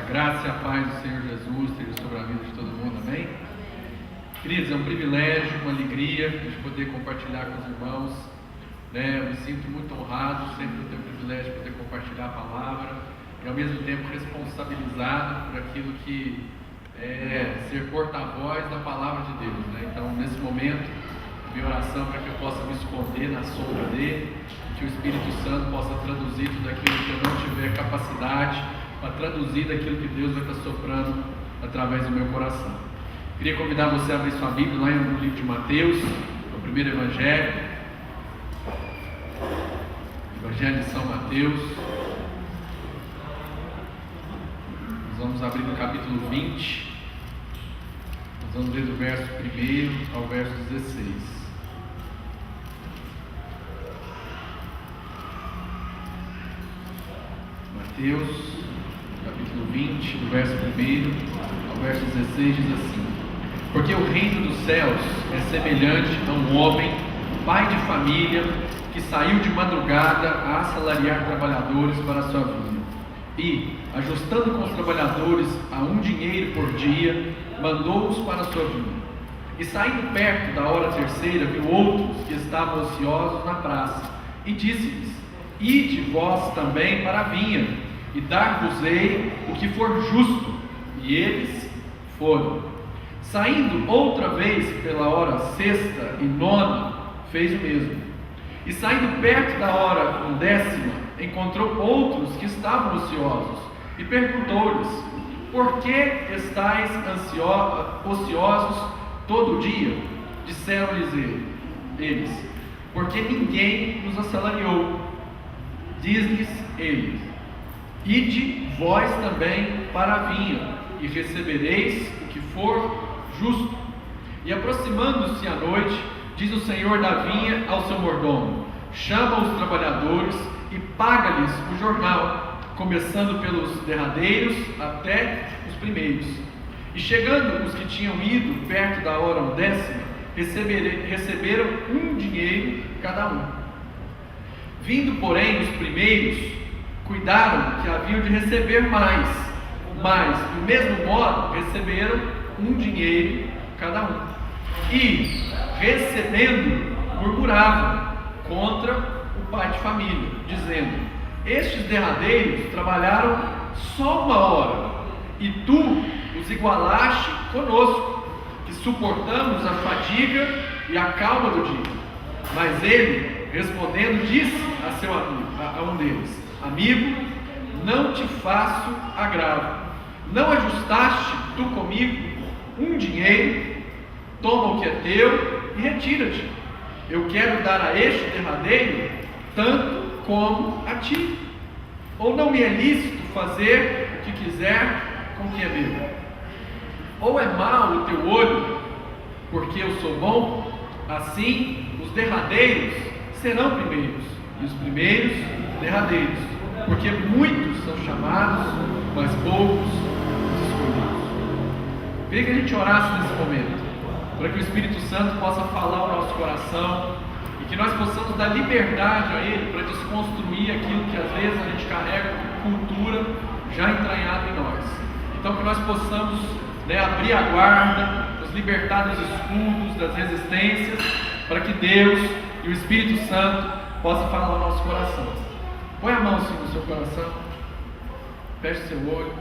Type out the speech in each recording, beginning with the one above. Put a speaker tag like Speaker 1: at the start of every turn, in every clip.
Speaker 1: graça e a paz do Senhor Jesus esteja sobre a vida de todo mundo, amém? Queridos, é um privilégio, uma alegria de poder compartilhar com os irmãos, né? Eu me sinto muito honrado sempre de ter o privilégio de poder compartilhar a palavra e ao mesmo tempo responsabilizado por aquilo que é ser porta-voz da palavra de Deus, né? Então, nesse momento, minha oração para que eu possa me esconder na sombra dele, que o Espírito Santo possa traduzir tudo aquilo que eu não tiver capacidade para traduzir daquilo que Deus vai estar soprando através do meu coração. Queria convidar você a abrir sua Bíblia lá no livro de Mateus, no primeiro Evangelho, Evangelho de São Mateus. Nós vamos abrir no capítulo 20, nós vamos ler do verso 1 ao verso 16. Mateus, capítulo 20, do verso 1 ao verso 16, diz assim: Porque o reino dos céus é semelhante a um homem, pai de família, que saiu de madrugada a assalariar trabalhadores para a sua vinha. E, ajustando com os trabalhadores a um dinheiro por dia, mandou-os para a sua vinha. E saindo perto da hora terceira, viu outros que estavam ociosos na praça, e disse-lhes: Ide vós também para a vinha, e dar-vos-ei o que for justo. E eles foram. Saindo outra vez pela hora sexta e nona, fez o mesmo. E saindo perto da hora 11ª, encontrou outros que estavam ociosos, e perguntou-lhes: Por que estáis ociosos todo o dia? Disseram-lhes eles: Porque ninguém nos assalariou. Diz-lhes ele: Ide vós também para a vinha, e recebereis o que for justo. E aproximando-se a noite, diz o senhor da vinha ao seu mordomo: Chama os trabalhadores e paga-lhes o jornal, começando pelos derradeiros até os primeiros. E chegando os que tinham ido perto da hora 11ª, receberam um dinheiro cada um. Vindo, porém, os primeiros, cuidaram que haviam de receber mais, mas, do mesmo modo, receberam um dinheiro cada um. E, recebendo, murmuravam contra o pai de família, dizendo: Estes derradeiros trabalharam só uma hora, e tu os igualaste conosco, que suportamos a fadiga e a calma do dia. Mas ele, respondendo, disse a seu amigo, a um deles: Amigo, não te faço agravo. Não ajustaste tu comigo um dinheiro? Toma o que é teu e retira-te. Eu quero dar a este derradeiro tanto como a ti. Ou não me é lícito fazer o que quiser com o que é meu? Ou é mau o teu olho, porque eu sou bom? Assim, os derradeiros serão primeiros, e os primeiros derradeiros, porque muitos são chamados, mas poucos os escolhidos. Queria que a gente orasse nesse momento, para que o Espírito Santo possa falar ao nosso coração e que nós possamos dar liberdade a Ele para desconstruir aquilo que às vezes a gente carrega como cultura já entranhada em nós. Então que nós possamos abrir a guarda, nos libertar dos escudos, das resistências, para que Deus e o Espírito Santo possam falar ao nosso coração. Põe a mão assim no seu coração, feche seu olho.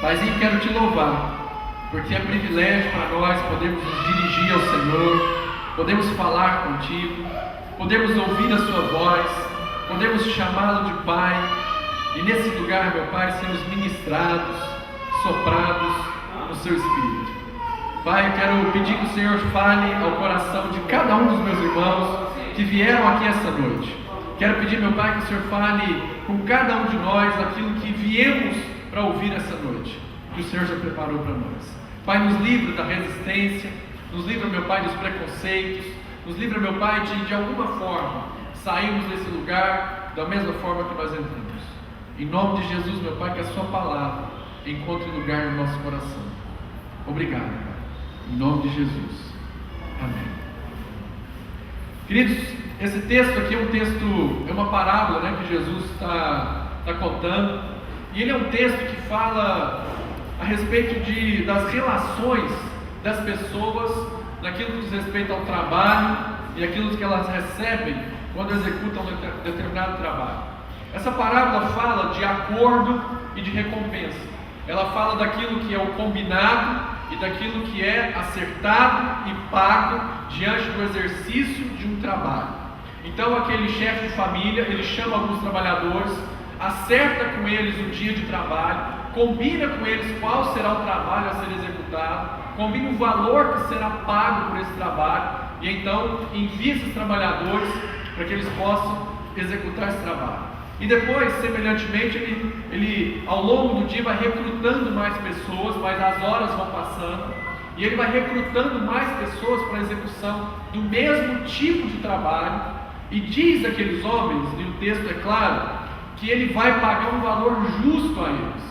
Speaker 1: Paizinho, quero te louvar, porque é privilégio para nós podermos nos dirigir ao Senhor, podemos falar contigo, podemos ouvir a sua voz, podemos chamá-lo de Pai, e nesse lugar, meu Pai, sermos ministrados, soprados no seu Espírito. Pai, eu quero pedir que o Senhor fale ao coração de cada um dos meus irmãos que vieram aqui essa noite. Quero pedir, meu Pai, que o Senhor fale com cada um de nós aquilo que viemos para ouvir essa noite, que o Senhor já preparou para nós. Pai, nos livra da resistência, nos livra, meu Pai, dos preconceitos, nos livra, meu Pai, de alguma forma sairmos desse lugar da mesma forma que nós entramos. Em nome de Jesus, meu Pai, que a sua palavra encontre lugar no nosso coração. Obrigado, Pai. Em nome de Jesus. Amém. Queridos, esse texto aqui é um texto, é uma parábola, que Jesus está contando. E ele é um texto que fala a respeito das relações das pessoas, naquilo que diz respeito ao trabalho e aquilo que elas recebem quando executam um determinado trabalho. Essa parábola fala de acordo e de recompensa. Ela fala daquilo que é o combinado e daquilo que é acertado e pago diante do exercício de um trabalho. Então aquele chefe de família, ele chama alguns trabalhadores, acerta com eles o dia de trabalho, combina com eles qual será o trabalho a ser executado, combina o valor que será pago por esse trabalho, e então envia esses trabalhadores para que eles possam executar esse trabalho. E depois, semelhantemente, ele ao longo do dia vai recrutando mais pessoas, mas as horas vão passando, e ele vai recrutando mais pessoas para a execução do mesmo tipo de trabalho, e diz àqueles homens, e o texto é claro, que ele vai pagar um valor justo a eles.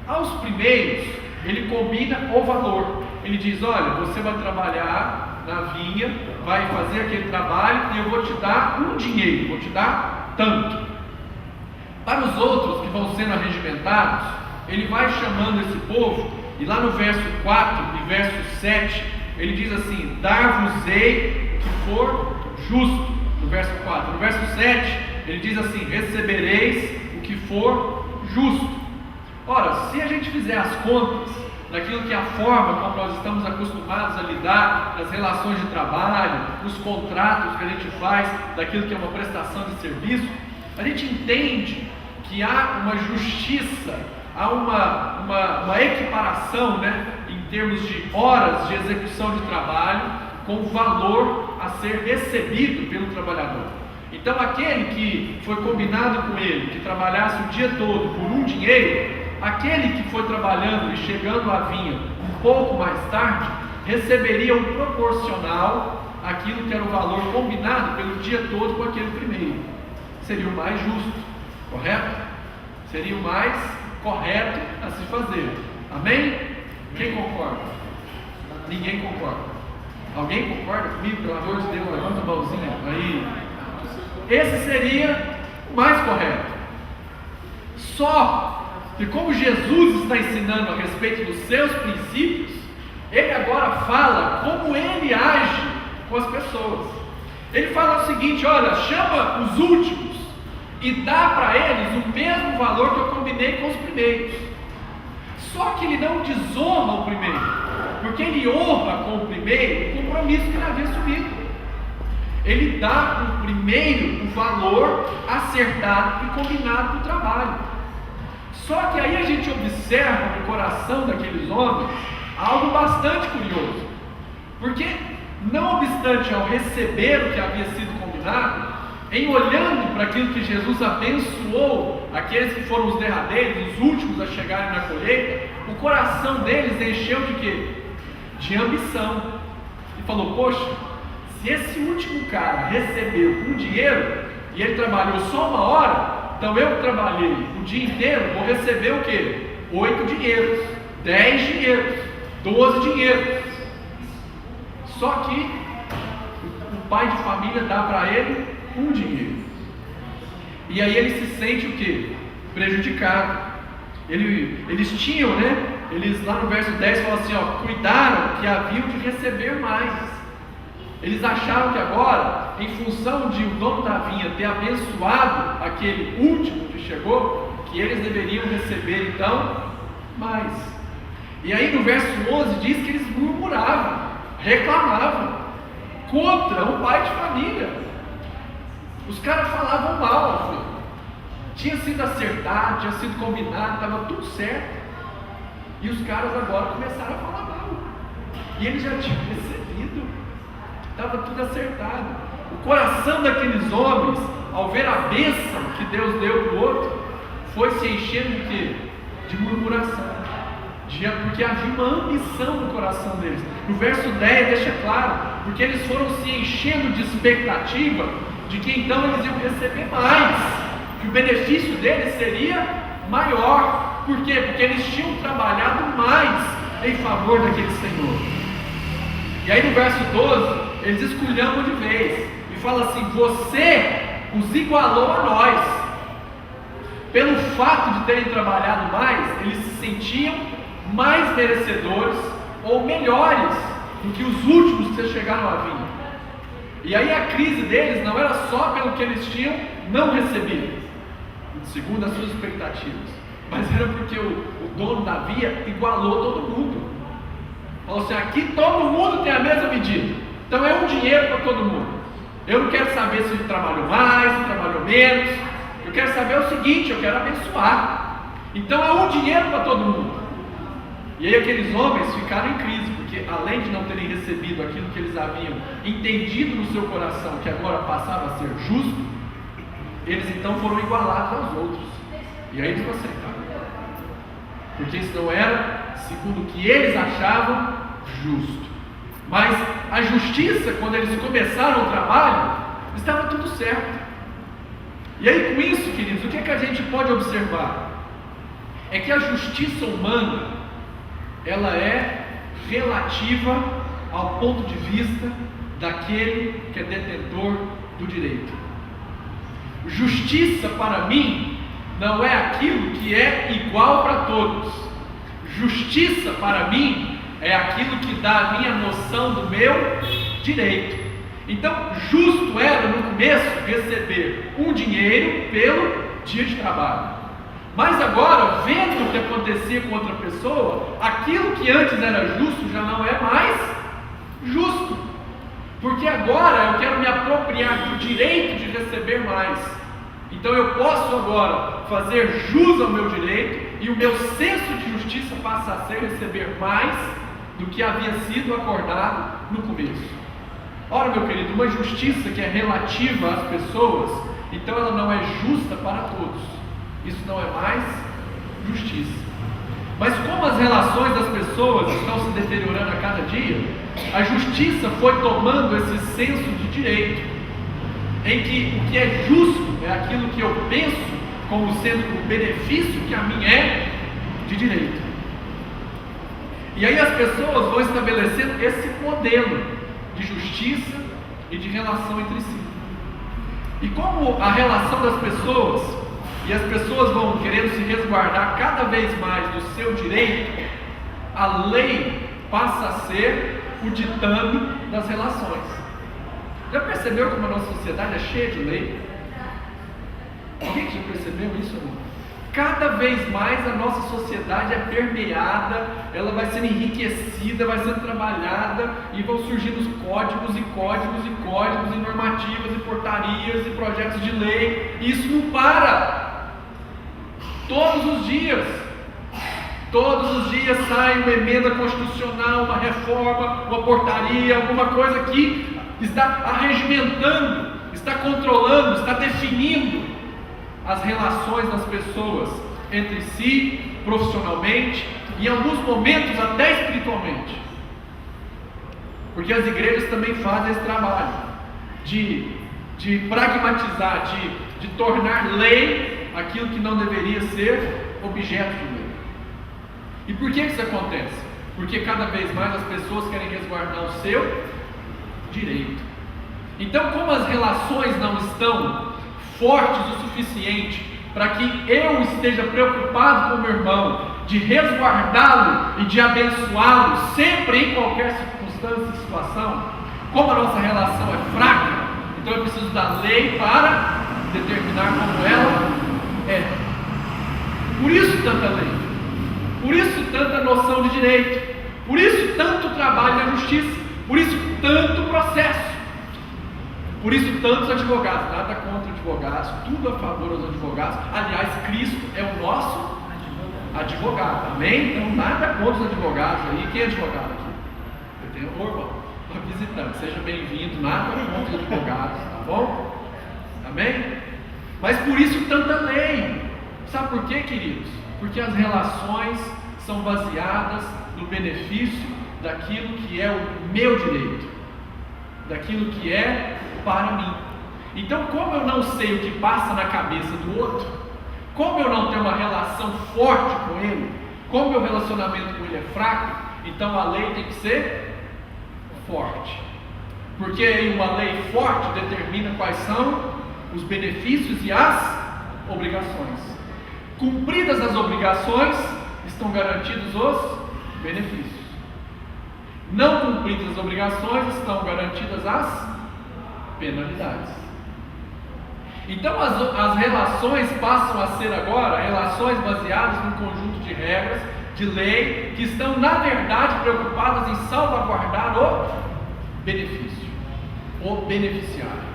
Speaker 1: Aos primeiros, ele combina o valor. Ele diz: olha, você vai trabalhar na vinha, vai fazer aquele trabalho e eu vou te dar um dinheiro, vou te dar tanto. Para os outros que vão sendo arregimentados, ele vai chamando esse povo, e lá no verso 4 e verso 7, ele diz assim: dar-vos-ei o que for justo, no verso 4. No verso 7, ele diz assim: recebereis o que for justo. Ora, se a gente fizer as contas daquilo que é a forma como nós estamos acostumados a lidar nas relações de trabalho, nos contratos que a gente faz, daquilo que é uma prestação de serviço, a gente entende que há uma justiça, há uma equiparação, em termos de horas de execução de trabalho, com o valor a ser recebido pelo trabalhador. Então aquele que foi combinado com ele, que trabalhasse o dia todo por um dinheiro, aquele que foi trabalhando e chegando à vinha um pouco mais tarde, receberia um proporcional àquilo que era o valor combinado pelo dia todo com aquele primeiro. Seria o mais justo, correto? Seria o mais correto a se fazer. Amém? Quem concorda? Ninguém concorda. Alguém concorda comigo? Pelo amor de Deus, levanta a mãozinha aí. Esse seria o mais correto. Só que como Jesus está ensinando a respeito dos seus princípios, ele agora fala como ele age com as pessoas. Ele fala o seguinte: olha, chama os últimos e dá para eles o mesmo valor que eu combinei com os primeiros. Só que ele não desonra o primeiro, porque ele honra com o primeiro o compromisso que ele havia assumido. Ele dá para o primeiro o valor acertado e combinado do trabalho. Só que aí a gente observa no coração daqueles homens algo bastante curioso, porque não obstante ao receber o que havia sido combinado, em olhando para aquilo que Jesus abençoou aqueles que foram os derradeiros, os últimos a chegarem na colheita, o coração deles encheu de quê? De ambição. E falou: poxa, se esse último cara recebeu um dinheiro e ele trabalhou só uma hora, então eu que trabalhei o dia inteiro vou receber o quê? 8 dinheiros, 10 dinheiros, 12 dinheiros. Só que o pai de família dá para ele um dinheiro. E aí ele se sente o quê? Prejudicado. Eles tinham, eles lá no verso 10 falam assim: cuidaram que haviam de receber mais. Eles acharam que agora, em função de o dono da vinha ter abençoado aquele último que chegou, que eles deveriam receber então mais. E aí no verso 11 diz que eles murmuravam, reclamavam contra o pai de família. Os caras falavam mal, filho. Tinha sido acertado, tinha sido combinado, estava tudo certo. E os caras agora começaram a falar mal. E eles já tinham recebido, estava tudo acertado. O coração daqueles homens, ao ver a bênção que Deus deu para o outro, foi se enchendo de quê? De murmuração. Porque havia uma ambição no coração deles. No verso 10 deixa claro, porque eles foram se enchendo de expectativa de que então eles iam receber mais, que o benefício deles seria maior. Por quê? Porque eles tinham trabalhado mais em favor daquele Senhor. E aí no verso 12, eles esculhambam de vez e falam assim: você os igualou a nós. pelo fato de terem trabalhado mais, eles se sentiam mais merecedores ou melhores do que os últimos que chegaram a vir. E aí a crise deles não era só pelo que eles tinham não recebido, segundo as suas expectativas, mas era porque o dono da via igualou todo mundo. Falou assim: aqui todo mundo tem a mesma medida, então é um dinheiro para todo mundo. Eu não quero saber se ele trabalhou mais, se trabalhou menos. Eu quero saber o seguinte: eu quero abençoar. Então é um dinheiro para todo mundo. E aí aqueles homens ficaram em crise, porque além de não terem recebido aquilo que eles haviam entendido no seu coração, que agora passava a ser justo, eles então foram igualados aos outros. E aí eles não aceitaram, porque isso não era segundo o que eles achavam justo. Mas a justiça, quando eles começaram o trabalho, estava tudo certo. E aí com isso, queridos, o que é que a gente pode observar? É que a justiça humana, ela é relativa ao ponto de vista daquele que é detentor do direito. Justiça para mim não é aquilo que é igual para todos. Justiça para mim é aquilo que dá a minha noção do meu direito. Então, justo era no começo receber um dinheiro pelo dia de trabalho. Mas agora, vendo o que acontecia com outra pessoa, aquilo que antes era justo já não é mais justo. Porque agora eu quero me apropriar do direito de receber mais. Então eu posso agora fazer jus ao meu direito, e o meu senso de justiça passa a ser receber mais do que havia sido acordado no começo. Ora, meu querido, uma justiça que é relativa às pessoas, então ela não é justa para todos. Isso não é mais justiça. Mas como as relações das pessoas estão se deteriorando a cada dia, a justiça foi tomando esse senso de direito, em que o que é justo é aquilo que eu penso como sendo o benefício que a mim é de direito. E aí as pessoas vão estabelecendo esse modelo de justiça e de relação entre si. E como a relação das pessoas, e as pessoas vão querendo se resguardar cada vez mais do seu direito, a lei passa a ser o ditame das relações. Já percebeu como a nossa sociedade é cheia de lei? Alguém já percebeu isso ou não? Cada vez mais a nossa sociedade é permeada, ela vai sendo enriquecida, vai sendo trabalhada, e vão surgindo os códigos e códigos e códigos e normativas e portarias e projetos de lei, e isso não para. Todos os dias sai uma emenda constitucional, uma reforma, uma portaria, alguma coisa que está arregimentando, está controlando, está definindo as relações das pessoas entre si, profissionalmente, e em alguns momentos até espiritualmente. Porque as igrejas também fazem esse trabalho de pragmatizar, de tornar lei aquilo que não deveria ser objeto de lei. E por que isso acontece? Porque cada vez mais as pessoas querem resguardar o seu direito. Então, como as relações não estão fortes o suficiente para que eu esteja preocupado com o meu irmão, de resguardá-lo e de abençoá-lo sempre em qualquer circunstância e situação, como a nossa relação é fraca, então eu preciso da lei para determinar como ela é. Por isso tanta lei, por isso tanta noção de direito, por isso tanto trabalho na justiça, por isso tanto processo. Por isso tantos advogados, nada contra advogados, tudo a favor dos advogados. Aliás, Cristo é o nosso advogado, amém? Então nada contra os advogados aí. Quem é advogado aqui? Eu tenho irmão, visitante, seja bem-vindo, nada contra os advogados, tá bom? Amém? Mas por isso tanta lei. Sabe por quê, queridos? Porque as relações são baseadas no benefício daquilo que é o meu direito, daquilo que é para mim. Então, como eu não sei o que passa na cabeça do outro, como eu não tenho uma relação forte com ele, como meu relacionamento com ele é fraco, então a lei tem que ser forte. Porque aí uma lei forte determina quais são os benefícios e as obrigações. Cumpridas as obrigações, estão garantidos os benefícios. Não cumpridas as obrigações, estão garantidas as penalidades. Então as relações passam a ser agora relações baseadas num conjunto de regras, de lei, que estão na verdade preocupadas em salvaguardar o benefício, o beneficiário.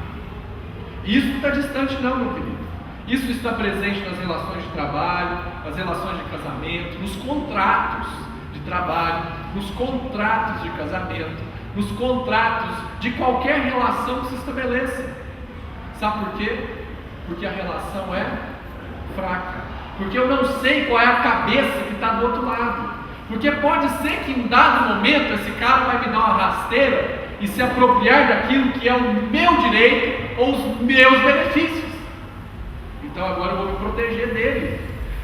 Speaker 1: Isso não está distante não, meu querido. Isso está presente nas relações de trabalho, nas relações de casamento, nos contratos de trabalho, nos contratos de casamento, nos contratos de qualquer relação que se estabeleça. Sabe por quê? Porque a relação é fraca. Porque eu não sei qual é a cabeça que está do outro lado. Porque pode ser que em dado momento esse cara vai me dar uma rasteira e se apropriar daquilo que é o meu direito ou os meus benefícios. Então agora eu vou me proteger dele.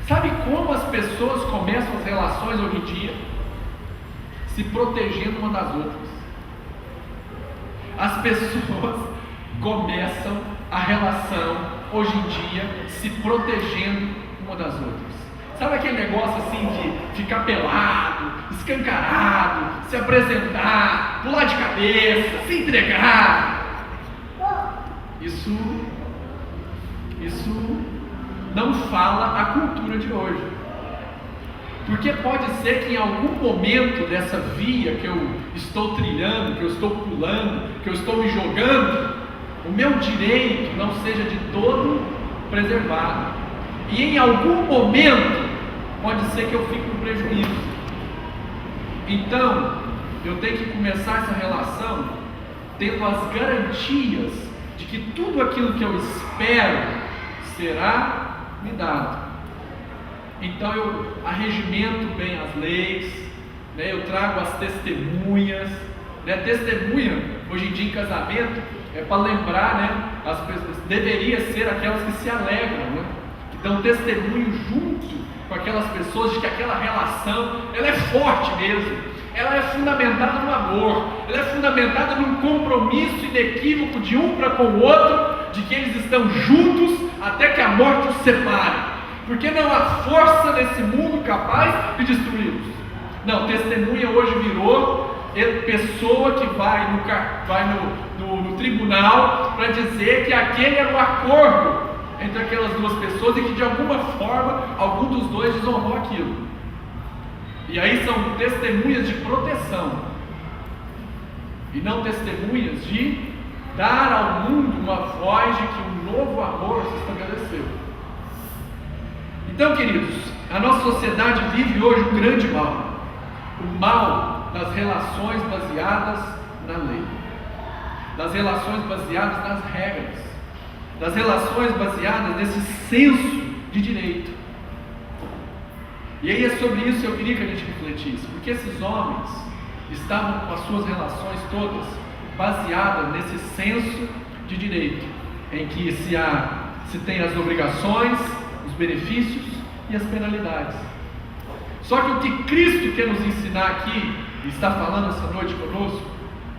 Speaker 1: Sabe como as pessoas começam as relações hoje em dia? Se protegendo uma das outras. As pessoas começam a relação hoje em dia se protegendo uma das outras. Sabe aquele negócio assim de ficar pelado, escancarado, se apresentar, pular de cabeça, se entregar? Isso não fala a cultura de hoje. Porque pode ser que em algum momento dessa via que eu estou trilhando, que eu estou pulando, que eu estou me jogando, o meu direito não seja de todo preservado. E em algum momento pode ser que eu fique no prejuízo. Então eu tenho que começar essa relação tendo as garantias de que tudo aquilo que eu espero será me dado. Então eu arregimento bem as leis, né? Eu trago as testemunhas, né? Testemunha hoje em dia em casamento é para lembrar, né? As pessoas deveria ser aquelas que se alegram, né? Que dão testemunho junto com aquelas pessoas de que aquela relação ela é forte mesmo, ela é fundamentada no amor, ela é fundamentada num compromisso inequívoco de um para com o outro, de que eles estão juntos até que a morte os separe. Porque não há força nesse mundo capaz de destruí-los. Não, testemunha hoje virou pessoa que vai no tribunal para dizer que aquele era um acordo entre aquelas duas pessoas e que de alguma forma algum dos dois desonrou aquilo. E aí são testemunhas de proteção e não testemunhas de dar ao mundo uma voz de que um novo amor se estabeleceu. Então, queridos, a nossa sociedade vive hoje um grande mal. O mal das relações baseadas na lei, das relações baseadas nas regras, das relações baseadas nesse senso de direito. E aí é sobre isso que eu queria que a gente refletisse, porque esses homens estavam com as suas relações todas baseadas nesse senso de direito, em que se tem as obrigações, os benefícios e as penalidades. Só que o que Cristo quer nos ensinar aqui, e está falando essa noite conosco,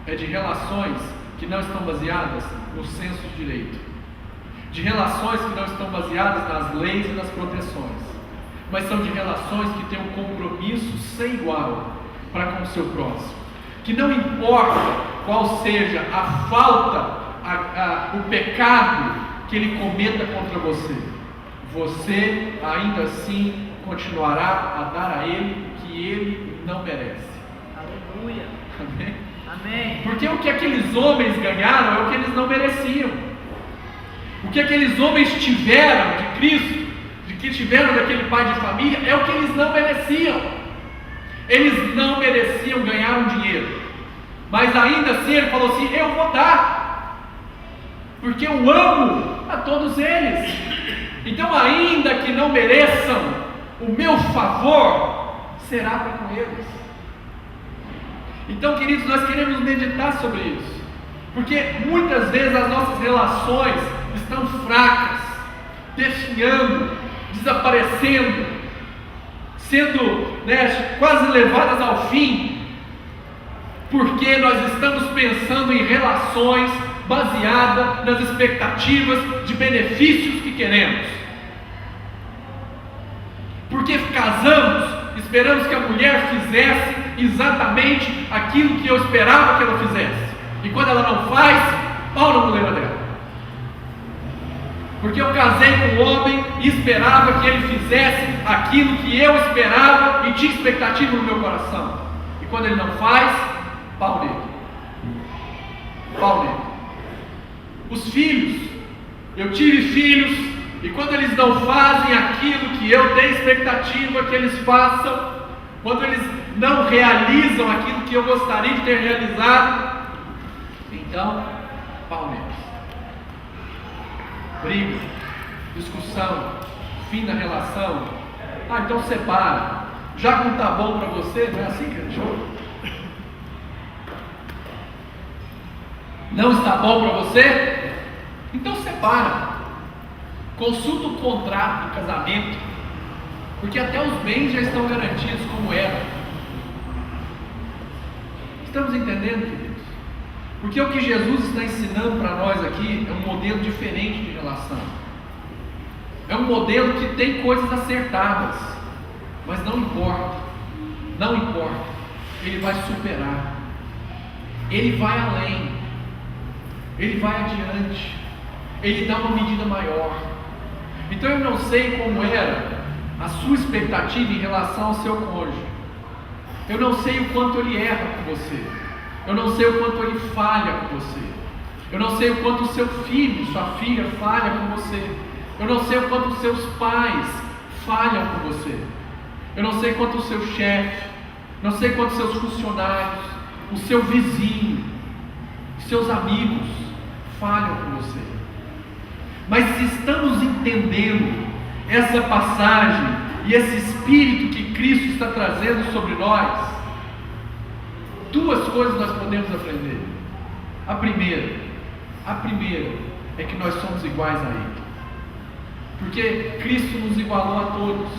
Speaker 1: é de relações que não estão baseadas no senso de direito, de relações que não estão baseadas nas leis e nas proteções, mas são de relações que têm um compromisso sem igual para com o seu próximo, que não importa qual seja a falta, o pecado que ele cometa contra você, você ainda assim continuará a dar a ele o que ele não merece.
Speaker 2: Aleluia.
Speaker 1: Amém?
Speaker 2: Amém.
Speaker 1: Porque o que aqueles homens ganharam é o que eles não mereciam. O que aqueles homens tiveram de Cristo, de que tiveram daquele pai de família, é o que eles não mereciam. Eles não mereciam ganhar um dinheiro, mas ainda assim ele falou assim: eu vou dar, porque eu amo a todos eles. Então, ainda que não mereçam o meu favor, será para com eles. Então, queridos, nós queremos meditar sobre isso, porque muitas vezes as nossas relações estão fracas, definhando, desaparecendo, sendo quase levadas ao fim, porque nós estamos pensando em relações baseadas nas expectativas de benefícios que queremos. porque casamos, esperamos que a mulher fizesse exatamente aquilo que eu esperava que ela fizesse. E quando ela não faz, pau na muleira dela. Porque eu casei com um homem e esperava que ele fizesse aquilo que eu esperava e tinha expectativa no meu coração. E quando ele não faz, pau nele. Pau nele. Os filhos, eu tive filhos, e quando eles não fazem aquilo que eu tenho expectativa que eles façam, quando eles não realizam aquilo que eu gostaria de ter realizado, então, pau neles. Briga, discussão, fim da relação. Ah, então separa. Já que não está bom para você, não é assim que é show? Não está bom para você? Então separa. Consulta o contrato do casamento, porque até os bens já estão garantidos como era. Estamos entendendo, queridos? Porque o que Jesus está ensinando para nós aqui é um modelo diferente de relação. É um modelo que tem coisas acertadas, mas não importa. Não importa. Ele vai superar. Ele vai além. Ele vai adiante. Ele dá uma medida maior. Então eu não sei como era a sua expectativa em relação ao seu cônjuge. Eu não sei o quanto ele erra com você. Eu não sei o quanto ele falha com você. Eu não sei o quanto o seu filho, sua filha falha com você. Eu não sei o quanto os seus pais falham com você. Eu não sei quanto o seu chefe, não sei quanto os seus funcionários, o seu vizinho, os seus amigos falham com você. Mas se estamos entendendo essa passagem e esse espírito que Cristo está trazendo sobre nós, duas coisas nós podemos aprender. A primeira é que nós somos iguais a Ele, porque Cristo nos igualou a todos.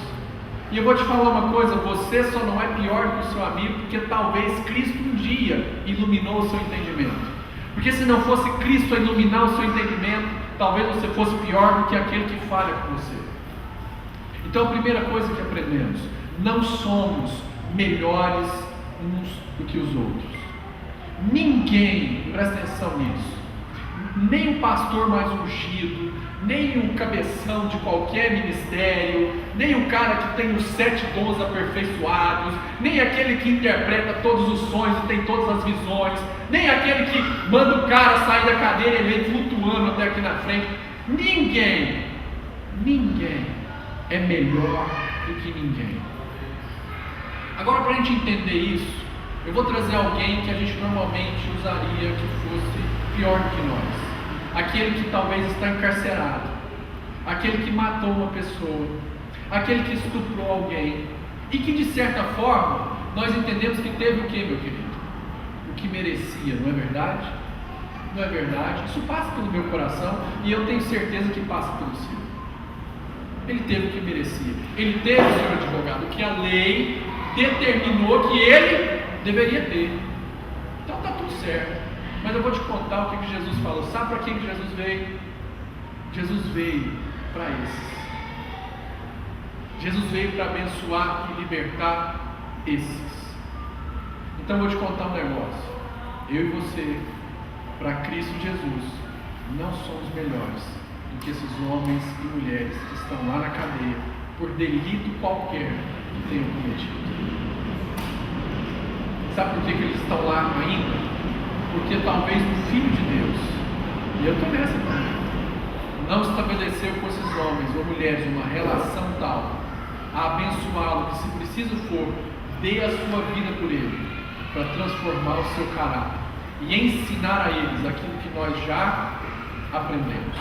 Speaker 1: E eu vou te falar uma coisa: você só não é pior que o seu amigo porque talvez Cristo um dia iluminou o seu entendimento. Porque se não fosse Cristo a iluminar o seu entendimento, talvez você fosse pior do que aquele que falha com você. Então a primeira coisa que aprendemos: não somos melhores uns do que os outros. Ninguém, presta atenção nisso, nem o pastor mais ungido, nem o cabeção de qualquer ministério, nem o cara que tem os 7 dons aperfeiçoados, nem aquele que interpreta todos os sonhos e tem todas as visões, nem aquele que manda o cara sair da cadeira e ele vem flutuando até aqui na frente. Ninguém é melhor do que ninguém. Agora, para a gente entender isso, eu vou trazer alguém que a gente normalmente usaria que fosse pior do que nós. Aquele que talvez está encarcerado, aquele que matou uma pessoa, aquele que estuprou alguém, e que de certa forma nós entendemos que teve o que, meu querido? O que merecia, não é verdade? Não é verdade? Isso passa pelo meu coração e eu tenho certeza que passa pelo seu. Ele teve o que merecia. Ele teve, senhor advogado, o que a lei determinou que ele deveria ter. Então está tudo certo. Mas eu vou te contar o que Jesus falou. Sabe para quem que Jesus veio? Jesus veio para esses. Jesus veio para abençoar e libertar esses. Então eu vou te contar um negócio. Eu e você, para Cristo Jesus, não somos melhores do que esses homens e mulheres que estão lá na cadeia por delito qualquer que tenham cometido. Sabe por que eles estão lá ainda? Porque talvez o Filho de Deus, e eu estou nessa também, não estabeleceu com esses homens ou mulheres uma relação tal a abençoá-lo, que se preciso for, dê a sua vida por ele, para transformar o seu caráter e ensinar a eles aquilo que nós já aprendemos.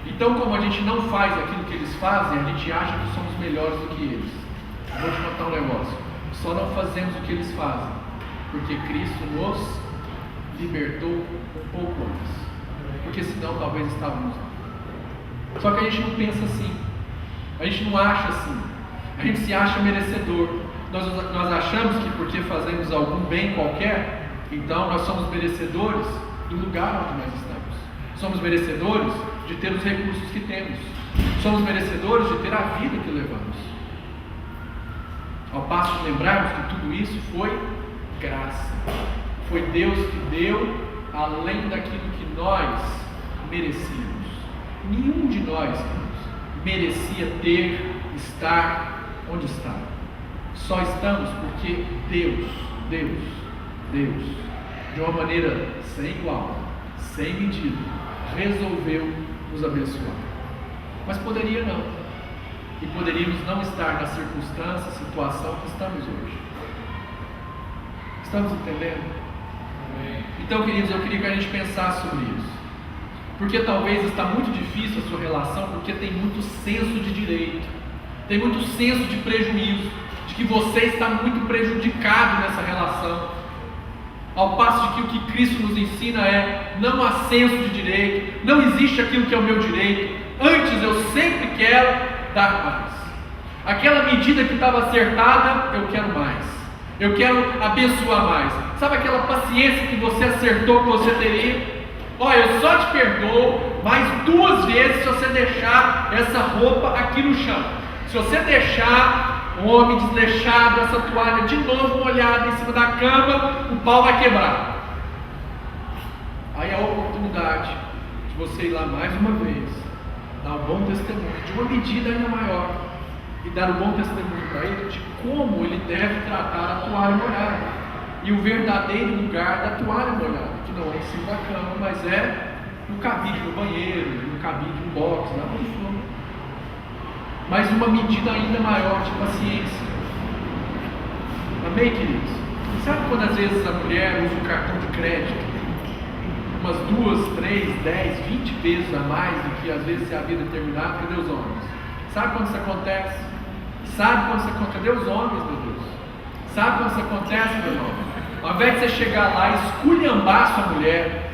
Speaker 1: Então, como a gente não faz aquilo que eles fazem, a gente acha que somos melhores do que eles. Eu vou te contar um negócio: só não fazemos o que eles fazem porque Cristo nos libertou um pouco antes, porque senão talvez estávamos lá. Só que a gente não pensa assim, a gente não acha assim, a gente se acha merecedor. Nós achamos que porque fazemos algum bem qualquer, então nós somos merecedores do lugar onde nós estamos, somos merecedores de ter os recursos que temos, somos merecedores de ter a vida que levamos. Ao passo de lembrarmos que tudo isso foi graça. Foi Deus que deu além daquilo que nós merecíamos. Nenhum de nós, queridos, merecia ter, estar onde está. Só estamos porque Deus, de uma maneira sem igual, sem medida, resolveu nos abençoar. Mas poderia não. E poderíamos não estar na circunstância, situação que estamos hoje. Estamos entendendo? Então, queridos, eu queria que a gente pensasse sobre isso. Porque talvez está muito difícil a sua relação, porque tem muito senso de direito, tem muito senso de prejuízo, de que você está muito prejudicado nessa relação. Ao passo de que o que Cristo nos ensina é: não há senso de direito, não existe aquilo que é o meu direito, antes eu sempre quero dar mais. Aquela medida que estava acertada, eu quero mais, eu quero abençoar mais. Sabe aquela paciência que você acertou que você teria? Olha, eu só te perdoo mais 2 vezes se você deixar essa roupa aqui no chão. Se você deixar um homem desleixado, essa toalha de novo molhada em cima da cama, o pau vai quebrar. Aí é a oportunidade de você ir lá mais uma vez, dar um bom testemunho, de uma medida ainda maior, e dar um bom testemunho para ele de como ele deve tratar a toalha molhada. E o verdadeiro lugar da toalha molhada, que não é em cima da cama, mas é no cabide no banheiro, no cabide no box, lá onde for. Mas uma medida ainda maior de paciência. Amém, queridos? Sabe quando às vezes a mulher usa o cartão de crédito umas 2, 3, 10, 20 vezes a mais do que às vezes se havia determinado? Cadê os homens? Sabe quando isso acontece? Sabe quando isso acontece? Cadê os homens, meu Deus? Sabe quando isso acontece, meu irmão? Ao invés de você chegar lá e esculhambar sua mulher,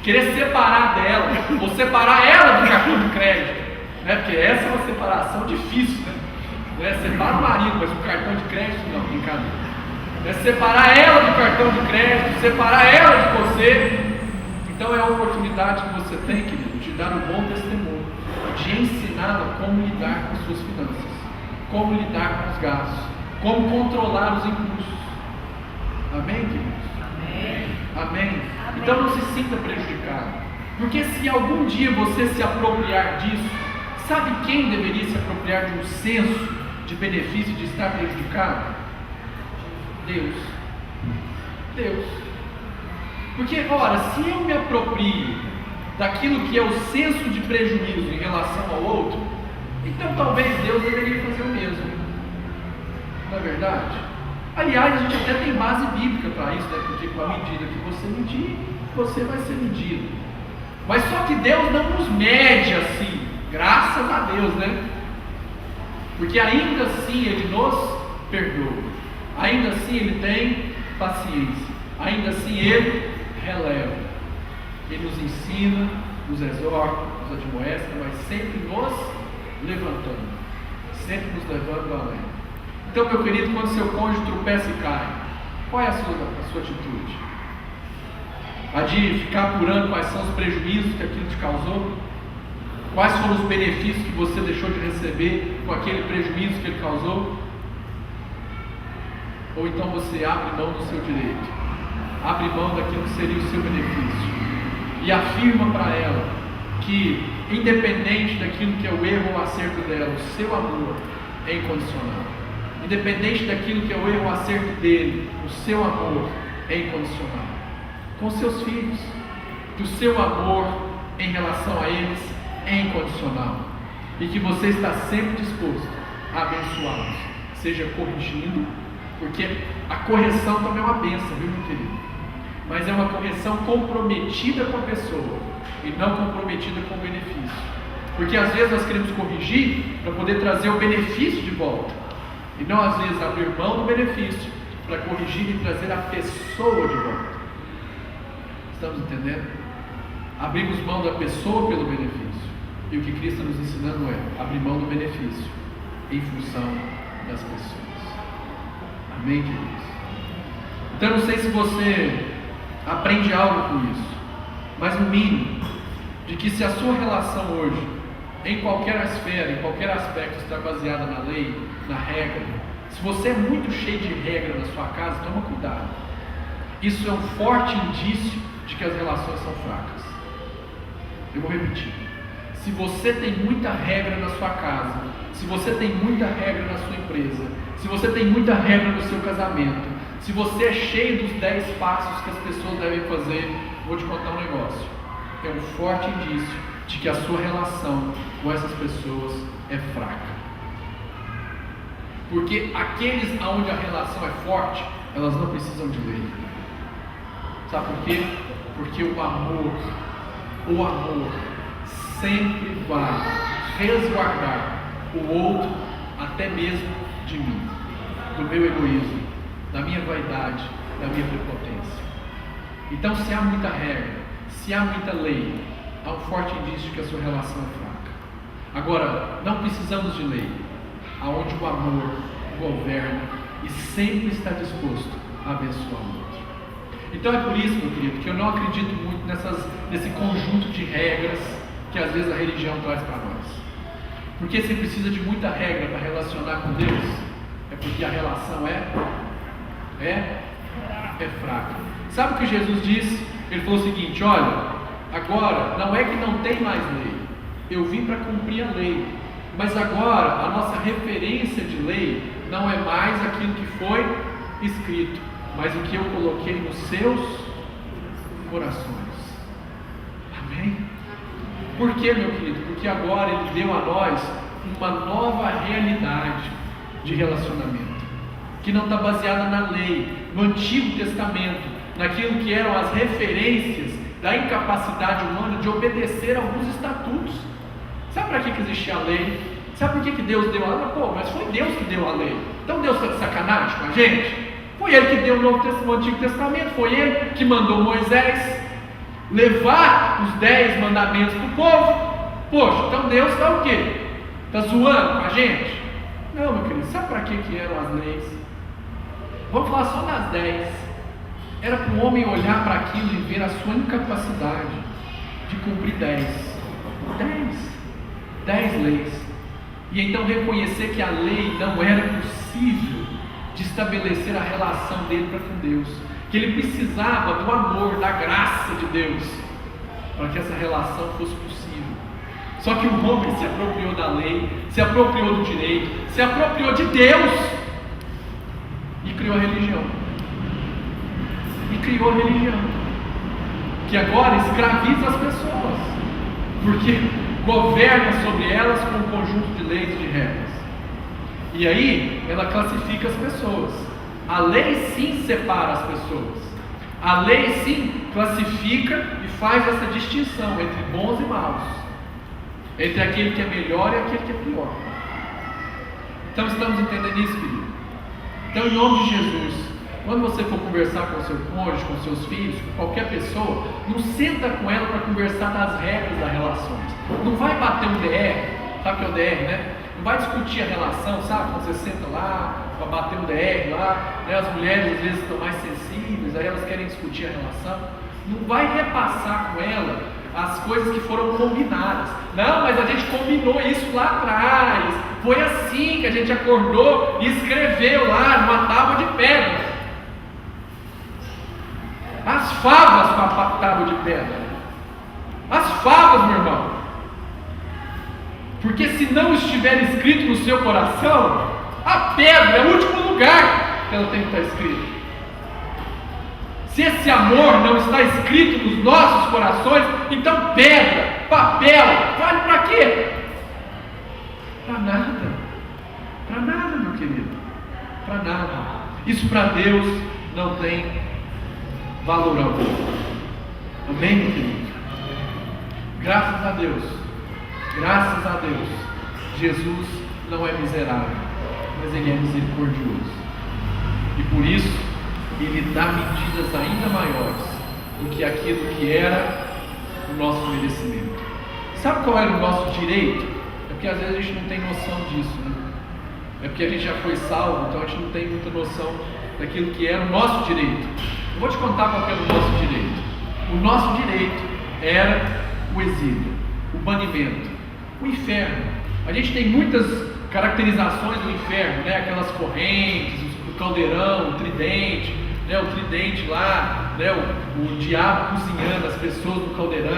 Speaker 1: querer separar dela, ou separar ela do cartão de crédito, né? Porque essa é uma separação difícil, né? Separa o marido, mas o cartão de crédito não, brincadeira. É separar ela do cartão de crédito, separar ela de você. Então é a oportunidade que você tem, querido, de dar um bom testemunho, de ensiná-la como lidar com as suas finanças, como lidar com os gastos, como controlar os impulsos. Amém, queridos?
Speaker 2: Amém.
Speaker 1: Amém. Então não se sinta prejudicado, porque se algum dia você se apropriar disso, sabe quem deveria se apropriar de um senso de benefício de estar prejudicado? Deus. Porque, ora, se eu me aproprio daquilo que é o senso de prejuízo em relação ao outro, então talvez Deus deveria fazer o mesmo. Não é verdade? Aliás, a gente até tem base bíblica para isso, né? Porque com a medida que você medir, você vai ser medido. Mas só que Deus não nos mede assim, graças a Deus, né? Porque ainda assim Ele nos perdoa, ainda assim Ele tem paciência, ainda assim Ele releva, Ele nos ensina, nos exorta, nos admoesta, mas sempre nos levantando, sempre nos levando além. Então, meu querido, quando seu cônjuge tropeça e cai, qual é a sua atitude? A de ficar apurando quais são os prejuízos que aquilo te causou? Quais foram os benefícios que você deixou de receber com aquele prejuízo que ele causou? Ou então você abre mão do seu direito, abre mão daquilo que seria o seu benefício e afirma para ela que, independente daquilo que é o erro ou o acerto dela, o seu amor é incondicional. Independente daquilo que é o erro ou acerto dele, o seu amor é incondicional. Com seus filhos, que o seu amor em relação a eles é incondicional. E que você está sempre disposto a abençoá-los, seja corrigindo, porque a correção também é uma bênção, viu, meu querido? Mas é uma correção comprometida com a pessoa e não comprometida com o benefício. Porque às vezes nós queremos corrigir para poder trazer o benefício de volta. E não às vezes abrir mão do benefício para corrigir e trazer a pessoa de volta. Estamos entendendo? Abrimos mão da pessoa pelo benefício. E o que Cristo está nos ensinando é abrir mão do benefício em função das pessoas. Amém, queridos? Então eu não sei se você aprende algo com isso, mas no mínimo, de que se a sua relação hoje, em qualquer esfera, em qualquer aspecto, está baseada na lei, na regra, Se você é muito cheio de regra na sua casa, toma cuidado. Isso é um forte indício de que as relações são fracas. Eu vou repetir. Se você tem muita regra na sua casa, se você tem muita regra na sua empresa, se você tem muita regra no seu casamento, se você é cheio dos 10 passos que as pessoas devem fazer, vou te contar um negócio. É um forte indício de que a sua relação com essas pessoas é fraca. Porque aqueles onde a relação é forte, elas não precisam de lei. Sabe por quê? Porque o amor sempre vai resguardar o outro, até mesmo de mim, do meu egoísmo, da minha vaidade, da minha prepotência. Então, se há muita regra, se há muita lei, há um forte indício de que a sua relação é fraca. Agora, não precisamos de lei, aonde o amor governa e sempre está disposto a abençoar o outro. Então é por isso, meu querido, que eu não acredito muito nesse conjunto de regras que às vezes a religião traz para nós. Porque se precisa de muita regra para relacionar com Deus, é porque a relação é fraca. Sabe o que Jesus disse? Ele falou o seguinte: olha, agora não é que não tem mais lei, eu vim para cumprir a lei, mas agora a nossa referência de lei não é mais aquilo que foi escrito, mas o que eu coloquei nos seus corações. Amém? Por quê, meu querido? Porque agora Ele deu a nós uma nova realidade de relacionamento, que não está baseada na lei, no Antigo Testamento, naquilo que eram as referências da incapacidade humana de obedecer a alguns estatutos. Sabe para que existia a lei? Sabe por que Deus deu a lei? Pô, mas foi Deus que deu a lei. Então Deus está de sacanagem com a gente? Foi Ele que deu o Antigo Testamento, foi Ele que mandou Moisés levar os 10 mandamentos para o povo. Poxa, então Deus está o quê? Está zoando com a gente? Não, meu querido, sabe para que eram as leis? Vamos falar só das 10. Era para o homem olhar para aquilo e ver a sua incapacidade de cumprir 10 leis. E então reconhecer que a lei não era possível de estabelecer a relação dele para com Deus, que ele precisava do amor, da graça de Deus, para que essa relação fosse possível. Só que o homem se apropriou da lei, se apropriou do direito, se apropriou de Deus e criou a religião. Que agora escraviza as pessoas, porque governa sobre elas com um conjunto de leis e de regras. E aí ela classifica as pessoas. A lei sim separa as pessoas. A lei sim classifica e faz essa distinção entre bons e maus, entre aquele que é melhor e aquele que é pior. Então estamos entendendo isso, querido? Então, em nome de Jesus, quando você for conversar com o seu cônjuge, com seus filhos, com qualquer pessoa, não senta com ela para conversar das regras das relações. Não vai bater um DR, sabe o que é o DR, né? Não vai discutir a relação, sabe? Quando você senta lá para bater um DR lá, né? As mulheres às vezes estão mais sensíveis, aí elas querem discutir a relação. Não vai repassar com ela as coisas que foram combinadas. Não, mas a gente combinou isso lá atrás. Foi assim que a gente acordou e escreveu lá numa tábua de pedra. As favas com a tábua de pedra. As favas, meu irmão. Porque se não estiver escrito no seu coração, a pedra é o último lugar que ela tem que estar escrita. Se esse amor não está escrito nos nossos corações, então pedra, papel, vale para quê? Para nada. Para nada, meu querido. Para nada. Isso para Deus não tem valor algum. Amém, meu querido? Graças a Deus, Jesus não é miserável, mas Ele é misericordioso. E por isso, Ele dá medidas ainda maiores do que aquilo que era o nosso merecimento. Sabe qual era o nosso direito? É porque às vezes a gente não tem noção disso, né? É porque a gente já foi salvo, então a gente não tem muita noção daquilo que era o nosso direito. Eu vou te contar qual era o nosso direito. O nosso direito era o exílio, o banimento, o inferno. A gente tem muitas caracterizações do inferno, né? Aquelas correntes, o caldeirão, o tridente, né? O tridente lá, né? O diabo cozinhando as pessoas no caldeirão.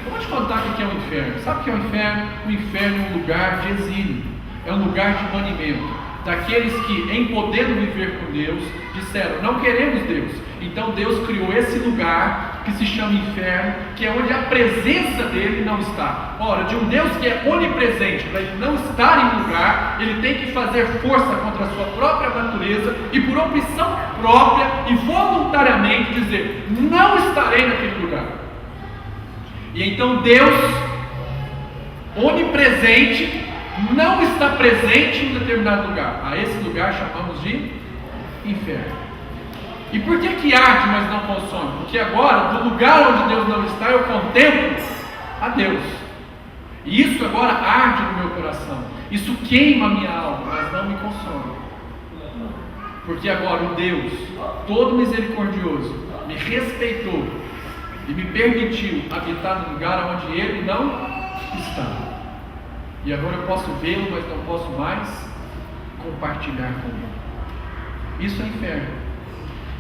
Speaker 1: Eu vou te contar o que é o inferno. Sabe o que é o inferno? O inferno é um lugar de exílio, é um lugar de banimento. Daqueles que, em podendo viver com Deus, disseram: não queremos Deus. Então Deus criou esse lugar que se chama inferno, que é onde a presença dele não está. Ora, de um Deus que é onipresente, para ele não estar em um lugar, ele tem que fazer força contra a sua própria natureza e, por opção própria e voluntariamente, dizer: não estarei naquele lugar. E então Deus, onipresente, não está presente em um determinado lugar. A esse lugar chamamos de inferno. E por que arde, mas não consome? Porque agora, do lugar onde Deus não está, eu contemplo a Deus. E isso agora arde no meu coração. Isso queima a minha alma, mas não me consome. Porque agora o Deus, todo misericordioso, me respeitou e me permitiu habitar no lugar onde Ele não está. E agora eu posso vê-lo, mas não posso mais compartilhar com ele. Isso é inferno.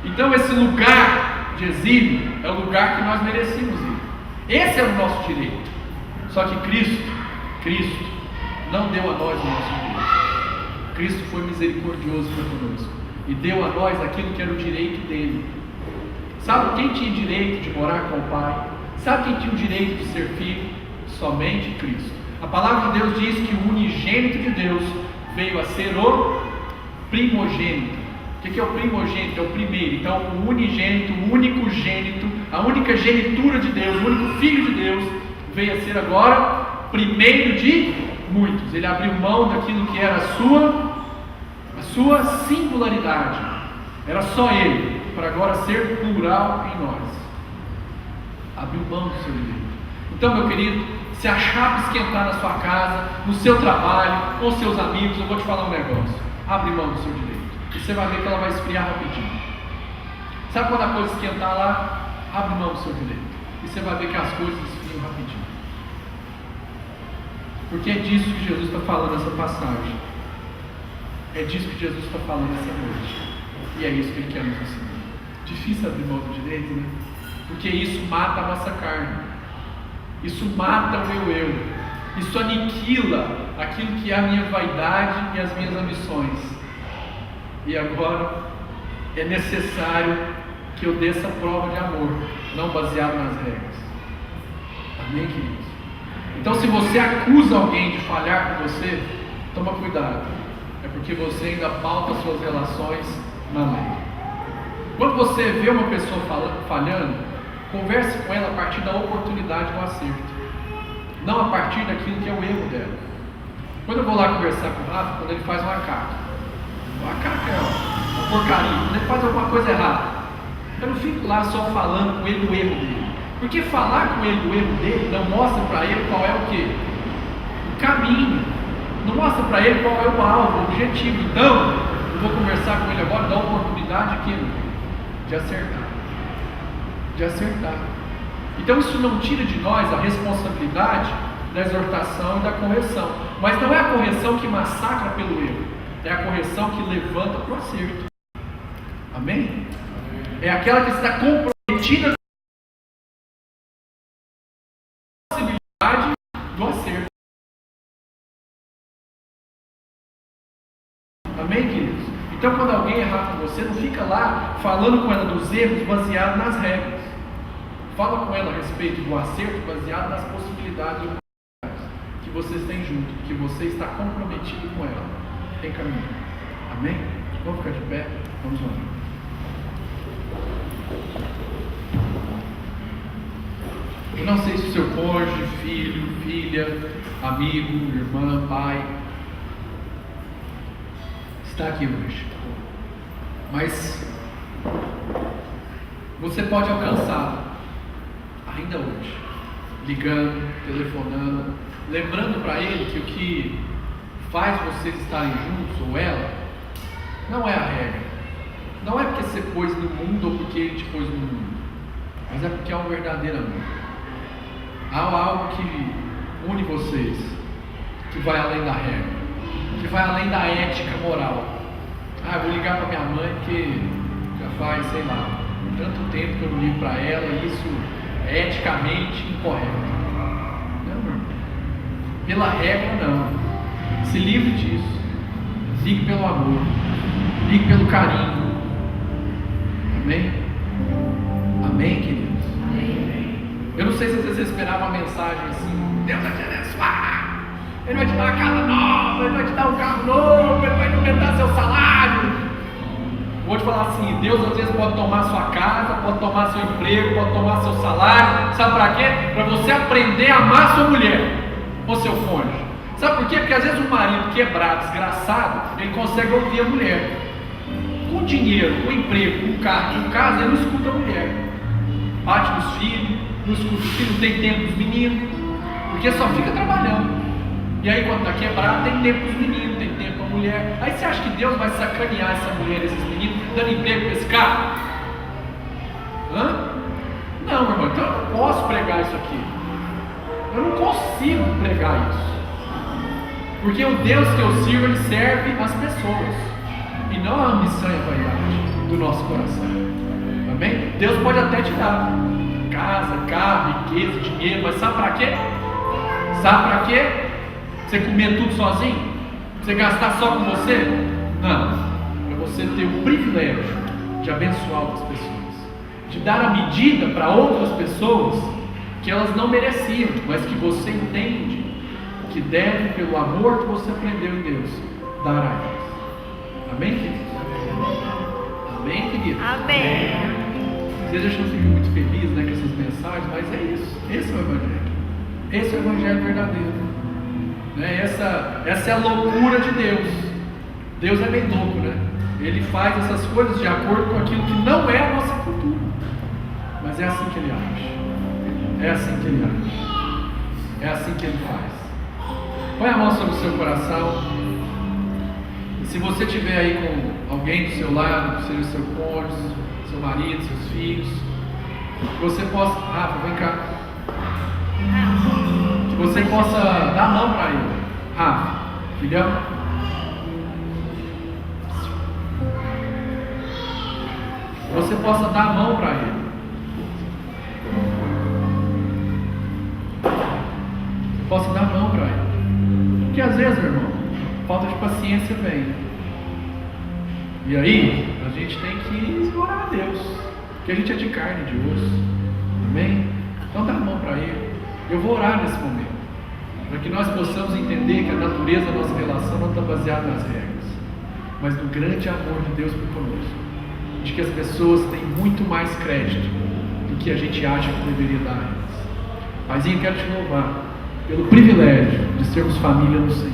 Speaker 1: Então esse lugar de exílio é o lugar que nós merecemos ir. Esse é o nosso direito. Só que Cristo não deu a nós o nosso direito. Cristo foi misericordioso para conosco e deu a nós aquilo que era o direito dele. Sabe quem tinha direito de morar com o Pai? Sabe quem tinha o direito de ser filho? Somente Cristo. A palavra de Deus diz que o unigênito de Deus veio a ser o primogênito. O que é o primogênito? É o primeiro. Então, o unigênito, o único gênito, a única genitura de Deus, o único filho de Deus, veio a ser agora primeiro de muitos. Ele abriu mão daquilo que era a sua singularidade. Era só Ele, para agora ser plural em nós. Abriu mão do seu direito. Então, meu querido, se a chapa esquentar na sua casa, no seu trabalho, com seus amigos, eu vou te falar um negócio: abre mão do seu direito, e você vai ver que ela vai esfriar rapidinho. Sabe quando a coisa esquentar lá? Abre mão do seu direito, e você vai ver que as coisas esfriam rapidinho. Porque é disso que Jesus está falando nessa passagem. É disso que Jesus está falando essa noite. E é isso que Ele quer nos ensinar. Difícil abrir mão do direito, né? Porque isso mata a nossa carne. Isso mata o meu eu. Isso aniquila aquilo que é a minha vaidade e as minhas ambições. E agora é necessário que eu dê essa prova de amor, não baseado nas regras. Amém, queridos? Então, se você acusa alguém de falhar com você, toma cuidado. É porque você ainda pauta suas relações na lei. Quando você vê uma pessoa falhando, converse com ela a partir da oportunidade do acerto, não a partir daquilo que é o erro dela. Quando eu vou lá conversar com o Rafa, quando ele faz uma caca é uma porcaria, quando ele faz alguma coisa errada, eu não fico lá só falando com ele do erro dele, porque falar com ele do erro dele não mostra para ele qual é o quê? O caminho, não mostra para ele qual é o alvo, o objetivo. Então, eu vou conversar com ele agora, dar a oportunidade de acertar. Então isso não tira de nós a responsabilidade da exortação e da correção, mas não é a correção que massacra pelo erro, é a correção que levanta para o acerto. Amém? É aquela que está comprometida com a possibilidade do acerto. Amém, queridos? Então, quando alguém errar com você, não fica lá falando com ela dos erros baseado nas regras. Fala com ela a respeito do acerto baseado nas possibilidades que vocês têm junto, que você está comprometido com ela em caminho. Amém? Vamos ficar de pé? Vamos lá. Eu não sei se o seu cônjuge, filho, filha, amigo, irmã, pai está aqui hoje, mas você pode alcançá-lo ainda hoje, ligando, telefonando, lembrando para ele que o que faz vocês estarem juntos, ou ela, não é a regra, não é porque você pôs no mundo ou porque ele te pôs no mundo, mas é porque há um verdadeiro amor, há algo que une vocês, que vai além da regra. que vai além da ética moral. Eu vou ligar para minha mãe porque já faz, sei lá, tanto tempo que eu não ligo para ela e isso é eticamente incorreto. Não, irmão. Pela regra, não. Se livre disso. Ligue pelo amor. Ligue pelo carinho. Amém? Amém, queridos? Eu não sei se vocês esperavam uma mensagem assim: Deus vai te abençoar, Ele vai te dar uma casa nova, Ele vai te dar um carro novo, Ele vai aumentar seu salário. Vou te falar assim: Deus às vezes pode tomar sua casa, pode tomar seu emprego, pode tomar seu salário. Sabe para quê? Para você aprender a amar sua mulher ou seu cônjuge. Sabe por quê? Porque às vezes um marido quebrado, desgraçado, ele consegue ouvir a mulher. Com dinheiro, com emprego, com carro, com casa, ele não escuta a mulher. Bate nos filhos, não escuta os filhos, não tem tempo dos meninos, porque só fica trabalhando. E aí quando está quebrado, tem tempo para os meninos, tem tempo para a mulher. Aí você acha que Deus vai sacanear essa mulher, esses meninos, dando emprego para esse cara? Não, meu irmão, então eu não posso pregar isso aqui. Eu não consigo pregar isso. Porque o Deus que eu sirvo, Ele serve as pessoas, e não a ambição e a vaidade do nosso coração. Amém? Deus pode até te dar casa, carro, riqueza, dinheiro, mas sabe para quê? Sabe para quê? Você comer tudo sozinho? Você gastar só com você? Não. Para você ter o privilégio de abençoar outras pessoas, de dar a medida para outras pessoas que elas não mereciam, mas que você entende que deve, pelo amor que você aprendeu em Deus, dar a elas. Amém, queridos? Amém, queridos?
Speaker 2: Amém.
Speaker 1: Vocês já não ficam muito felizes, né, com essas mensagens, mas é isso. Esse é o Evangelho. Esse é o Evangelho verdadeiro. Né? Essa é a loucura de Deus. Deus é bem louco, né? Ele faz essas coisas de acordo com aquilo que não é a nossa cultura. Mas é assim que Ele age. É assim que Ele age. É assim que Ele faz. Põe a mão sobre o seu coração. E se você estiver aí com alguém do seu lado, seja seu cônjuge, seu marido, seus filhos, que você possa, Rafa, vem cá, que você possa dar a mão para ele. Rafa, filhão, que você possa dar a mão para ele. Você possa dar a mão para ele. Porque às vezes, meu irmão, falta de paciência vem. E aí, a gente tem que orar a Deus, porque a gente é de carne, de osso. Amém? Então dá a mão para Ele. Eu vou orar nesse momento, para que nós possamos entender que a natureza da nossa relação não está baseada nas regras, mas no grande amor de Deus por conosco, de que as pessoas têm muito mais crédito do que a gente acha que deveria dar a elas. Paizinho, quero te louvar pelo privilégio de sermos família no Senhor,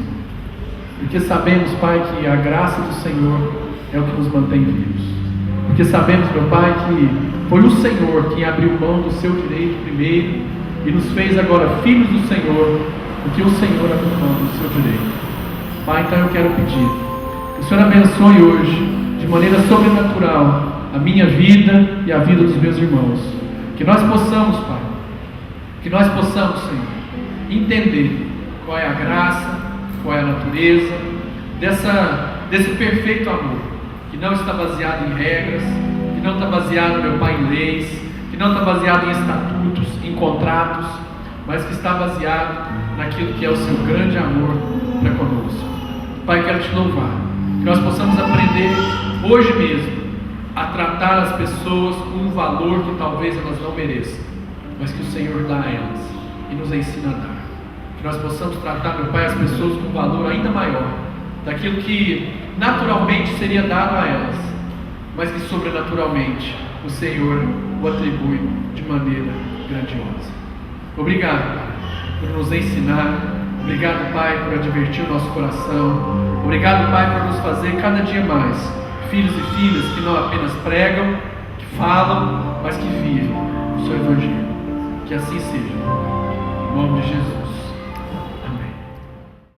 Speaker 1: porque sabemos, Pai, que a graça do Senhor é o que nos mantém vivos, porque sabemos, meu Pai, que foi o Senhor quem abriu mão do seu direito primeiro e nos fez agora filhos do Senhor, porque o Senhor abriu mão do seu direito. Pai, então eu quero pedir que o Senhor abençoe hoje de maneira sobrenatural a minha vida e a vida dos meus irmãos, que nós possamos, Pai, que nós possamos, Senhor, entender qual é a graça, qual é a natureza desse perfeito amor, que não está baseado em regras, que não está baseado, meu Pai, em leis, que não está baseado em estatutos, em contratos, mas que está baseado naquilo que é o seu grande amor para conosco. Pai, quero te louvar, que nós possamos aprender hoje mesmo a tratar as pessoas com um valor que talvez elas não mereçam, mas que o Senhor dá a elas e nos ensina a dar. Que nós possamos tratar, meu Pai, as pessoas com um valor ainda maior daquilo que naturalmente seria dado a elas, mas que sobrenaturalmente o Senhor o atribui de maneira grandiosa. Obrigado, Pai, por nos ensinar. Obrigado, Pai, por advertir o nosso coração. Obrigado, Pai, por nos fazer cada dia mais filhos e filhas que não apenas pregam, que falam, mas que vivem o seu Evangelho. Que assim seja. Em nome de Jesus.